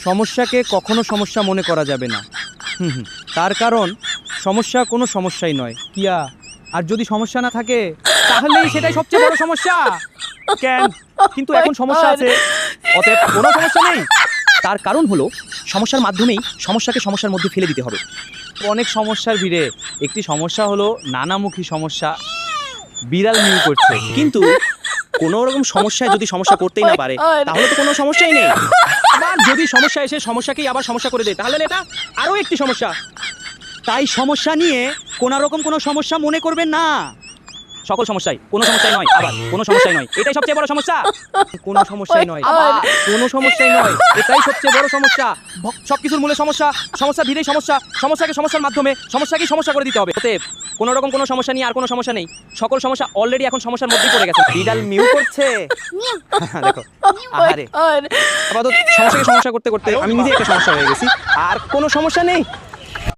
সমস্যাকে কখনো সমস্যা মনে করা যাবে না। তার কারণ সমস্যা কোনো সমস্যাই নয়। কিয়া, আর যদি সমস্যা না থাকে তাহলেই সেটাই সবচেয়ে বড় সমস্যা। কেন? কিন্তু এখন সমস্যা আছে, অতএব কোনো সমস্যা নেই। তার কারণ হলো সমস্যার মাধ্যমেই সমস্যাকে সমস্যার মধ্যে ফেলে দিতে হবে। অনেক সমস্যার ভিড়ে একটি সমস্যা হলো নানামুখী সমস্যা। বিড়াল মিউ করছে, কিন্তু কোনো রকম সমস্যায় যদি সমস্যা করতেই না পারে তাহলে তো কোনো সমস্যাই নেই। আবার যদি সমস্যা এসে সমস্যাকেই আবার সমস্যা করে দেয় তাহলে এটা আরও একটি সমস্যা। তাই সমস্যা নিয়ে কোনো রকম কোনো সমস্যা মনে করবেন না। সকল সমস্যাই কোনো সমস্যাই নয়, আবার কোনো সমস্যাই নয়, এটাই সবচেয়ে বড় সমস্যা। কোনো সমস্যাই নয়, আবার কোনো সমস্যাই নয়, এটাই সবচেয়ে বড় সমস্যা। সবকিছুর মূলে সমস্যা, সমস্যা ভিড়েই সমস্যা, সমস্যাকে সমস্যার মাধ্যমে সমস্যাকেই সমস্যা করে দিতে হবে। অতএব কোনো রকম কোনো সমস্যা নিয়ে আর কোনো সমস্যা নেই। সকল সমস্যা অলরেডি এখন সমস্যার মধ্যেই পড়ে গেছে। বিড়াল মিউ করছে, দেখো। আরে আপাতত সমস্যাকে সমস্যা করতে করতে আমি নিজে একটা সমস্যা হয়ে গেছি, আর কোনো সমস্যা নেই।